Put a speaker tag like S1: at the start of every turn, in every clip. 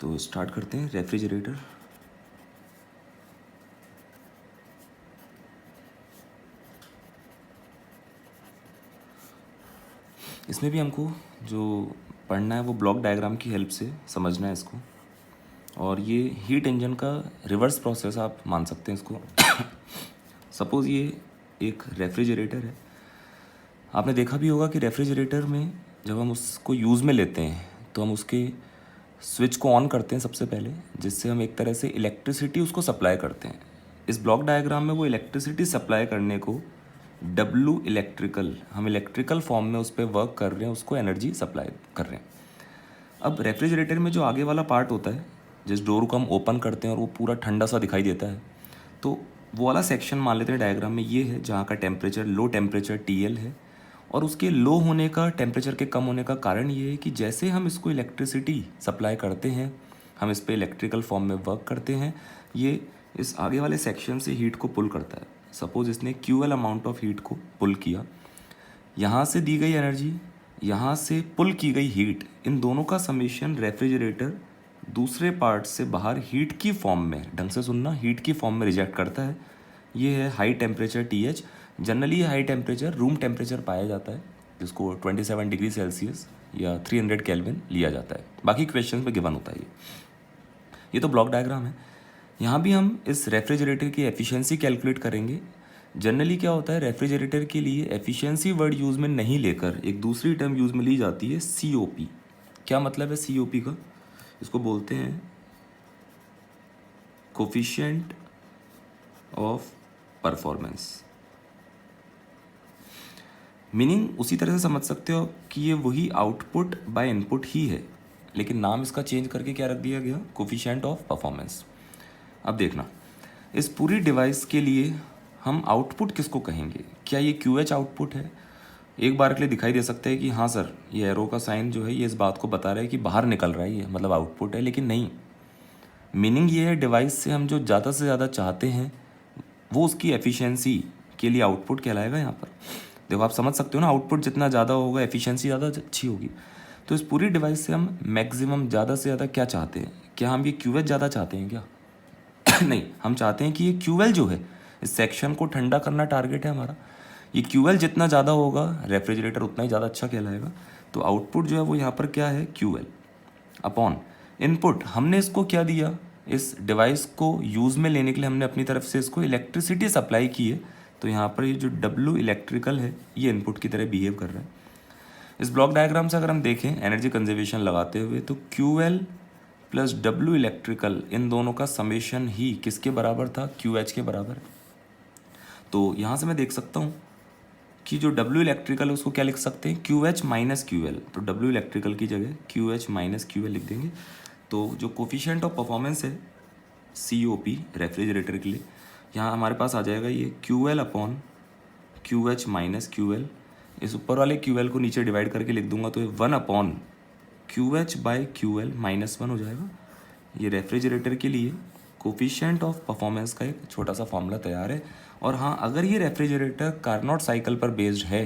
S1: तो स्टार्ट करते हैं रेफ्रिजरेटर। इसमें भी हमको जो पढ़ना है वो ब्लॉक डायग्राम की हेल्प से समझना है इसको। और ये हीट इंजन का रिवर्स प्रोसेस आप मान सकते हैं इसको। सपोज़ ये एक रेफ्रिजरेटर है। आपने देखा भी होगा कि रेफ्रिजरेटर में जब हम उसको यूज़ में लेते हैं तो हम उसके स्विच को ऑन करते हैं सबसे पहले, जिससे हम एक तरह से इलेक्ट्रिसिटी उसको सप्लाई करते हैं। इस ब्लॉक डायग्राम में वो इलेक्ट्रिसिटी सप्लाई करने को डब्लू इलेक्ट्रिकल, हम इलेक्ट्रिकल फॉर्म में उस पर वर्क कर रहे हैं, उसको एनर्जी सप्लाई कर रहे हैं। अब रेफ्रिजरेटर में जो आगे वाला पार्ट होता है, जिस डोर को हम ओपन करते हैं और वो पूरा ठंडा सा दिखाई देता है, तो वो वाला सेक्शन मान लेते हैं डायग्राम में ये है, जहाँ का टेम्परेचर लो टेम्परेचर TL है। और उसके लो होने का, टेम्परेचर के कम होने का कारण ये है कि जैसे हम इसको इलेक्ट्रिसिटी सप्लाई करते हैं, हम इस पर इलेक्ट्रिकल फॉर्म में वर्क करते हैं, ये इस आगे वाले सेक्शन से हीट को पुल करता है। सपोज इसने QL अमाउंट ऑफ हीट को पुल किया, यहाँ से दी गई एनर्जी, यहाँ से पुल की गई हीट, इन दोनों का समेशन रेफ्रिजरेटर दूसरे पार्ट से बाहर हीट की फॉर्म में, ढंग से सुनना, हीट की फॉर्म में रिजेक्ट करता है। ये है high temperature TH। Generally high temperature room temperature पाया जाता है, जिसको 27 डिग्री सेल्सियस या 300 केल्विन लिया जाता है। बाकी क्वेश्चन में गिवन होता है ये तो ब्लॉक डायग्राम है। यहाँ भी हम इस रेफ्रिजरेटर की एफिशिएंसी कैलकुलेट करेंगे। जनरली क्या होता है, रेफ्रिजरेटर के लिए एफिशिएंसी वर्ड यूज़ में नहीं लेकर एक दूसरी टर्म यूज़ में ली जाती है, COP। क्या मतलब है COP का? इसको बोलते हैं कोफिशिएंट ऑफ परफॉर्मेंस। मीनिंग उसी तरह से समझ सकते हो कि ये वही आउटपुट बाय इनपुट ही है, लेकिन नाम इसका चेंज करके क्या रख दिया गया, कोफिशिएंट ऑफ परफॉर्मेंस। अब देखना, इस पूरी डिवाइस के लिए हम आउटपुट किसको कहेंगे? क्या ये QH आउटपुट है? एक बार के लिए दिखाई दे सकता है कि हाँ सर, ये एरो का साइन जो है ये इस बात को बता रहा है कि बाहर निकल रहा है, ये मतलब आउटपुट है, लेकिन नहीं। मीनिंग ये है, डिवाइस से हम जो ज़्यादा से ज़्यादा चाहते हैं वो उसकी एफिशिएंसी के लिए आउटपुट कहलाएगा। यहाँ पर देखो, आप समझ सकते हो ना, आउटपुट जितना ज़्यादा होगा एफिशिएंसी ज़्यादा अच्छी होगी। तो इस पूरी डिवाइस से हम मैक्सिमम ज़्यादा से ज़्यादा क्या चाहते हैं? क्या हम ये QH ज़्यादा चाहते हैं क्या? नहीं, हम चाहते हैं कि ये QL जो है, इस सेक्शन को ठंडा करना टारगेट है हमारा। ये QL जितना ज़्यादा होगा रेफ्रिजरेटर उतना ही ज़्यादा अच्छा कहलाएगा। तो आउटपुट जो है वो यहाँ पर क्या है, QL अपॉन इनपुट। हमने इसको क्या दिया, इस डिवाइस को यूज़ में लेने के लिए हमने अपनी तरफ से इसको इलेक्ट्रिसिटी सप्लाई की है। तो यहाँ पर ये जो W इलेक्ट्रिकल है ये इनपुट की तरह बिहेव कर रहा है। इस ब्लॉक डायग्राम से अगर हम देखें एनर्जी कंजर्वेशन लगाते हुए, तो QL प्लस W इलेक्ट्रिकल, इन दोनों का समेशन ही किसके बराबर था, QH के बराबर। तो यहाँ से मैं देख सकता हूँ कि जो W इलेक्ट्रिकल है उसको क्या लिख सकते हैं, QH माइनस QL। तो W इलेक्ट्रिकल की जगह QH माइनस QL लिख देंगे। तो जो कोफिशिएंट ऑफ परफॉर्मेंस है COP रेफ्रिजरेटर के लिए, यहाँ हमारे पास आ जाएगा ये QL upon QH minus QL। इस ऊपर वाले QL को नीचे डिवाइड करके लिख दूंगा तो ये 1 upon QH by QL minus 1 हो जाएगा। ये रेफ्रिजरेटर के लिए कोफिशिएंट ऑफ परफॉर्मेंस का एक छोटा सा फॉर्मूला तैयार है। और हाँ, अगर ये रेफ्रिजरेटर कार्नोट साइकिल पर बेस्ड है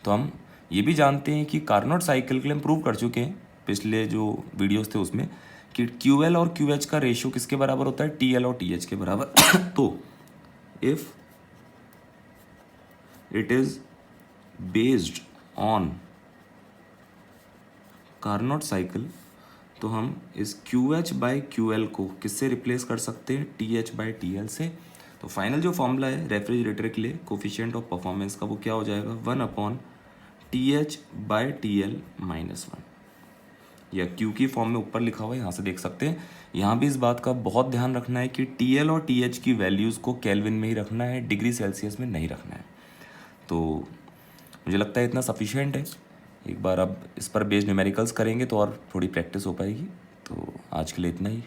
S1: तो हम ये भी जानते हैं कि कार्नोट साइकिल के लिए हम प्रूव कर चुके हैं पिछले जो वीडियोस थे उसमें कि QL और QH का रेशियो किसके बराबर होता है, TL और TH के बराबर। तो if it is based on Carnot cycle, तो हम इस QH बाई QL को किससे रिप्लेस कर सकते हैं, TH बाई TL से। तो फाइनल जो फॉर्मूला है रेफ्रिजरेटर के लिए कोफिशिएंट ऑफ परफॉर्मेंस का, वो क्या हो जाएगा, 1 upon TH by TL minus 1, या Q की फॉर्म में ऊपर लिखा हुआ है, यहाँ से देख सकते हैं। यहाँ भी इस बात का बहुत ध्यान रखना है कि TL और TH की वैल्यूज़ को केल्विन में ही रखना है, डिग्री सेल्सियस में नहीं रखना है। तो मुझे लगता है इतना सफिशिएंट है। एक बार अब इस पर बेस्ड न्यूमेरिकल्स करेंगे तो और थोड़ी प्रैक्टिस हो पाएगी। तो आज के लिए इतना ही।